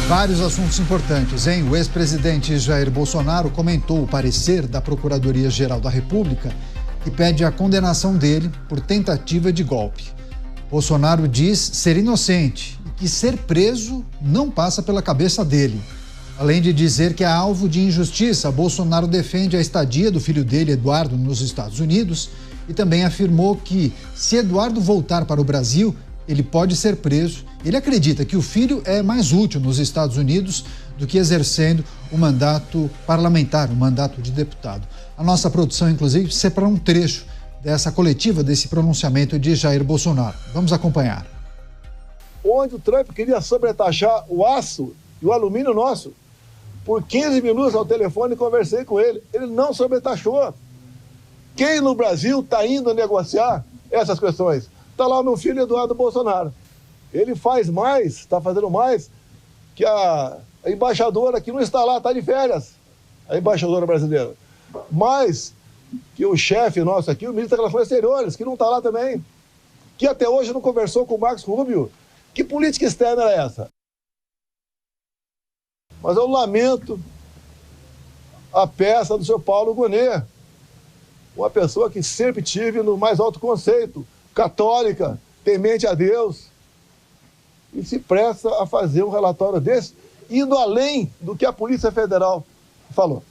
Vários assuntos importantes, hein? O ex-presidente Jair Bolsonaro comentou o parecer da Procuradoria-Geral da República que pede a condenação dele por tentativa de golpe. Bolsonaro diz ser inocente e que ser preso não passa pela cabeça dele. Além de dizer que é alvo de injustiça, Bolsonaro defende a estadia do filho dele, Eduardo, nos Estados Unidos e também afirmou que, se Eduardo voltar para o Brasil, ele pode ser preso. Ele acredita que o filho é mais útil nos Estados Unidos do que exercendo o mandato parlamentar, o mandato de deputado. A nossa produção, inclusive, separou um trecho dessa coletiva, desse pronunciamento de Jair Bolsonaro. Vamos acompanhar. Onde o Trump queria sobretaxar o aço e o alumínio nosso. Por 15 minutos ao telefone conversei com ele. Ele não sobretaxou. Quem no Brasil está indo negociar essas questões? Está lá o meu filho Eduardo Bolsonaro. Ele faz mais, está fazendo mais que a embaixadora que não está lá, está de férias, a embaixadora brasileira. Mais que o chefe nosso aqui, o ministro das Relações Exteriores, que não está lá também, que até hoje não conversou com o Marcos Rubio. Que política externa era essa? Mas eu lamento a peça do senhor Paulo Gonet, uma pessoa que sempre tive no mais alto conceito, católica, temente a Deus, e se presta a fazer um relatório desse, indo além do que a Polícia Federal falou.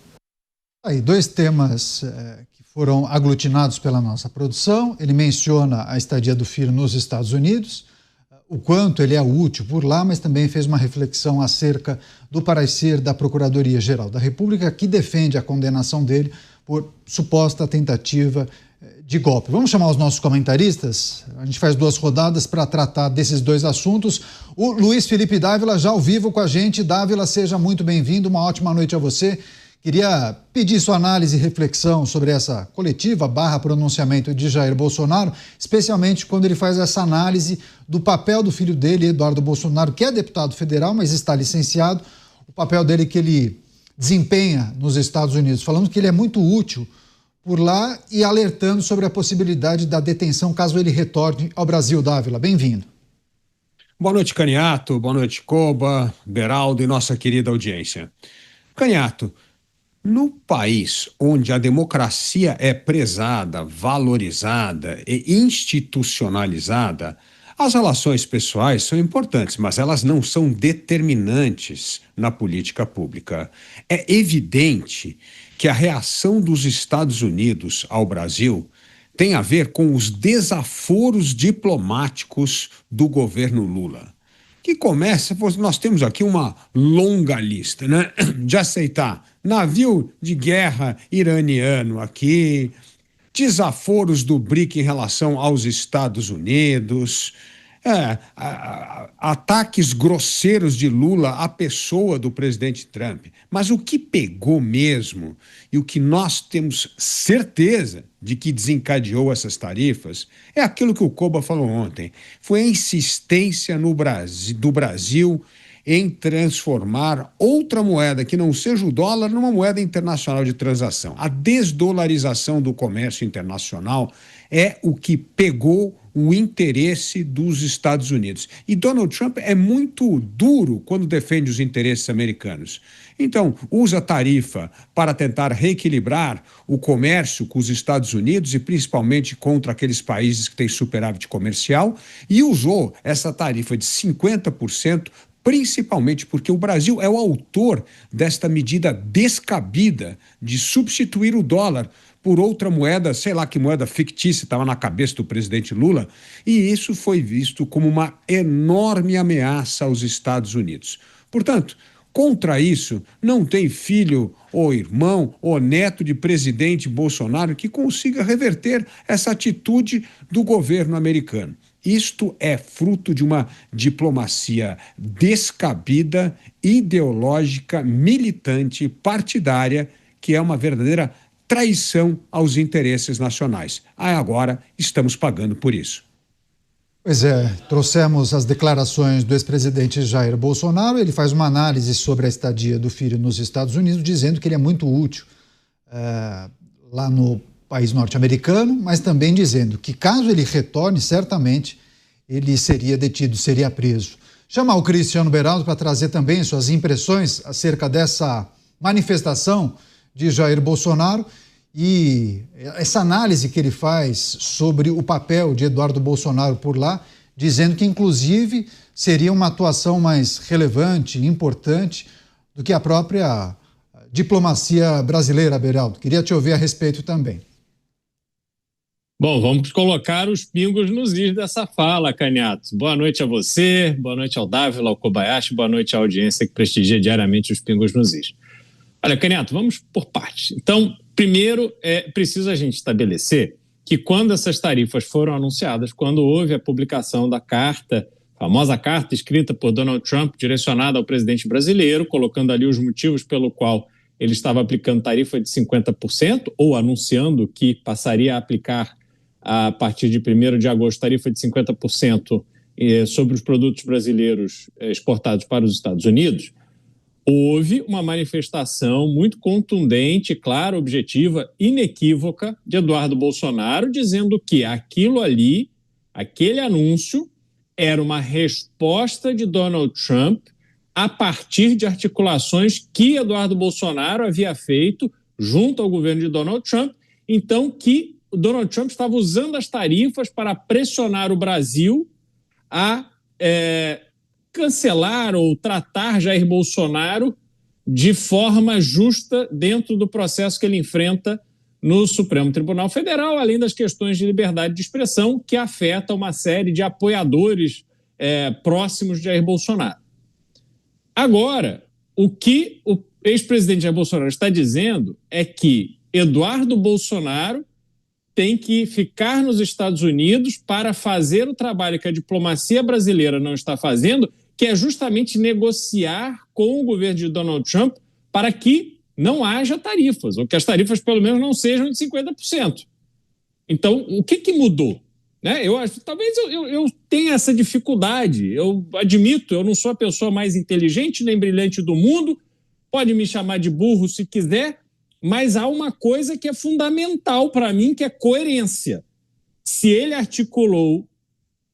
Aí, dois temas que foram aglutinados pela nossa produção. Ele menciona a estadia do filho nos Estados Unidos, o quanto ele é útil por lá, mas também fez uma reflexão acerca do parecer da Procuradoria-Geral da República, que defende a condenação dele por suposta tentativa de golpe. Vamos chamar os nossos comentaristas? A gente faz duas rodadas para tratar desses dois assuntos. O Luiz Felipe Dávila já ao vivo com a gente. Dávila, seja muito bem-vindo, uma ótima noite a você. Queria pedir sua análise e reflexão sobre essa coletiva / pronunciamento de Jair Bolsonaro, especialmente quando ele faz essa análise do papel do filho dele, Eduardo Bolsonaro, que é deputado federal, mas está licenciado, o papel dele que ele desempenha nos Estados Unidos, falando que ele é muito útil por lá e alertando sobre a possibilidade da detenção caso ele retorne ao Brasil. Dávila, bem-vindo. Boa noite, Caniato, boa noite, Coba, Beraldo e nossa querida audiência. Caniato, no país onde a democracia é prezada, valorizada e institucionalizada, as relações pessoais são importantes, mas elas não são determinantes na política pública. É evidente que a reação dos Estados Unidos ao Brasil tem a ver com os desaforos diplomáticos do governo Lula, que começa, nós temos aqui uma longa lista, né, de aceitar navio de guerra iraniano aqui, desaforos do BRIC em relação aos Estados Unidos, ataques grosseiros de Lula à pessoa do presidente Trump. Mas o que pegou mesmo e o que nós temos certeza de que desencadeou essas tarifas é aquilo que o Coba falou ontem. Foi a insistência do Brasil em transformar outra moeda que não seja o dólar numa moeda internacional de transação. A desdolarização do comércio internacional é o que pegou o interesse dos Estados Unidos. E Donald Trump é muito duro quando defende os interesses americanos. Então, usa a tarifa para tentar reequilibrar o comércio com os Estados Unidos e principalmente contra aqueles países que têm superávit comercial, e usou essa tarifa de 50%, principalmente porque o Brasil é o autor desta medida descabida de substituir o dólar por outra moeda, sei lá que moeda fictícia estava na cabeça do presidente Lula, e isso foi visto como uma enorme ameaça aos Estados Unidos. Portanto, contra isso, não tem filho ou irmão ou neto de presidente Bolsonaro que consiga reverter essa atitude do governo americano. Isto é fruto de uma diplomacia descabida, ideológica, militante, partidária, que é uma verdadeira traição aos interesses nacionais. Agora estamos pagando por isso. Pois é, trouxemos as declarações do ex-presidente Jair Bolsonaro. Ele faz uma análise sobre a estadia do filho nos Estados Unidos, dizendo que ele é muito útil lá no país norte-americano, mas também dizendo que caso ele retorne, certamente ele seria detido, seria preso. chamar o Cristiano Beraldo para trazer também suas impressões acerca dessa manifestação de Jair Bolsonaro e essa análise que ele faz sobre o papel de Eduardo Bolsonaro por lá, dizendo que, inclusive, seria uma atuação mais relevante, importante, do que a própria diplomacia brasileira, Beraldo. Queria te ouvir a respeito também. Bom, vamos colocar os pingos nos is dessa fala, Canhato. Boa noite a você, boa noite ao Dávila, ao Kobayashi, boa noite à audiência que prestigia diariamente os pingos nos is. Olha, Canhato, vamos por partes. Então, primeiro, é preciso a gente estabelecer que quando essas tarifas foram anunciadas, quando houve a publicação da carta, a famosa carta escrita por Donald Trump, direcionada ao presidente brasileiro, colocando ali os motivos pelo qual ele estava aplicando tarifa de 50%, ou anunciando que passaria a aplicar a partir de 1º de agosto tarifa de 50% sobre os produtos brasileiros exportados para os Estados Unidos, houve uma manifestação muito contundente, clara, objetiva, inequívoca de Eduardo Bolsonaro, dizendo que aquilo ali, aquele anúncio, era uma resposta de Donald Trump a partir de articulações que Eduardo Bolsonaro havia feito junto ao governo de Donald Trump, então que o Donald Trump estava usando as tarifas para pressionar o Brasil a cancelar ou tratar Jair Bolsonaro de forma justa dentro do processo que ele enfrenta no Supremo Tribunal Federal, além das questões de liberdade de expressão que afeta uma série de apoiadores próximos de Jair Bolsonaro. Agora, o que o ex-presidente Jair Bolsonaro está dizendo é que Eduardo Bolsonaro tem que ficar nos Estados Unidos para fazer o trabalho que a diplomacia brasileira não está fazendo, que é justamente negociar com o governo de Donald Trump para que não haja tarifas, ou que as tarifas pelo menos não sejam de 50%. Então, o que mudou? Talvez eu tenha essa dificuldade, eu admito, eu não sou a pessoa mais inteligente nem brilhante do mundo, pode me chamar de burro se quiser, mas há uma coisa que é fundamental para mim, que é coerência. Se ele articulou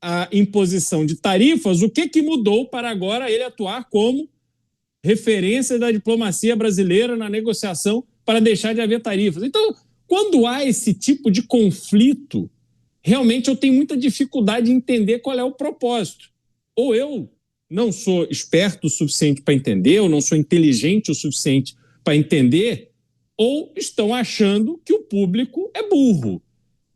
a imposição de tarifas, o que mudou para agora ele atuar como referência da diplomacia brasileira na negociação para deixar de haver tarifas? Então, quando há esse tipo de conflito, realmente eu tenho muita dificuldade em entender qual é o propósito. Ou eu não sou esperto o suficiente para entender, ou não sou inteligente o suficiente para entender, ou estão achando que o público é burro.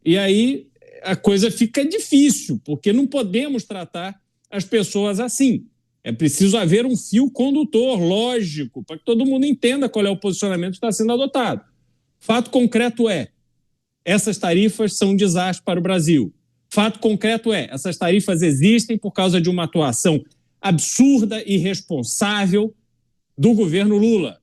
E aí a coisa fica difícil, porque não podemos tratar as pessoas assim. É preciso haver um fio condutor lógico para que todo mundo entenda qual é o posicionamento que está sendo adotado. Fato concreto é, essas tarifas são um desastre para o Brasil. Fato concreto é, essas tarifas existem por causa de uma atuação absurda e irresponsável do governo Lula.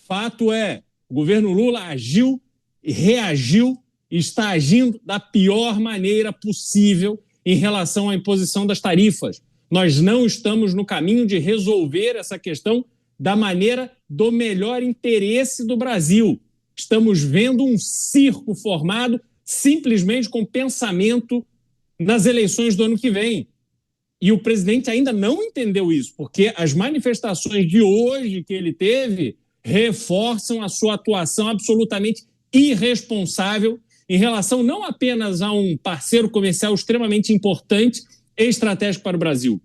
Fato é, o governo Lula agiu e reagiu e está agindo da pior maneira possível em relação à imposição das tarifas. Nós não estamos no caminho de resolver essa questão da maneira do melhor interesse do Brasil. Estamos vendo um circo formado simplesmente com pensamento nas eleições do ano que vem. E o presidente ainda não entendeu isso, porque as manifestações de hoje que ele teve reforçam a sua atuação absolutamente irresponsável em relação não apenas a um parceiro comercial extremamente importante e estratégico para o Brasil,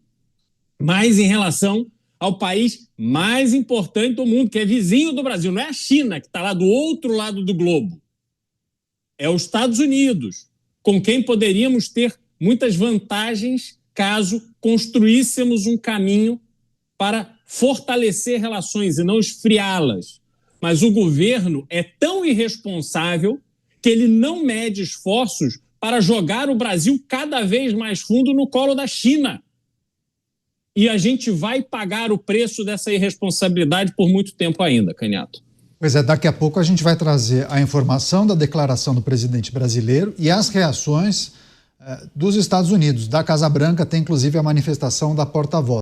mas em relação ao país mais importante do mundo, que é vizinho do Brasil. Não é a China, que está lá do outro lado do globo. É os Estados Unidos, com quem poderíamos ter muitas vantagens caso construíssemos um caminho para fortalecer relações e não esfriá-las. Mas o governo é tão irresponsável que ele não mede esforços para jogar o Brasil cada vez mais fundo no colo da China. E a gente vai pagar o preço dessa irresponsabilidade por muito tempo ainda, Canhato. Pois é, daqui a pouco a gente vai trazer a informação da declaração do presidente brasileiro e as reações dos Estados Unidos. Da Casa Branca tem inclusive a manifestação da porta-voz.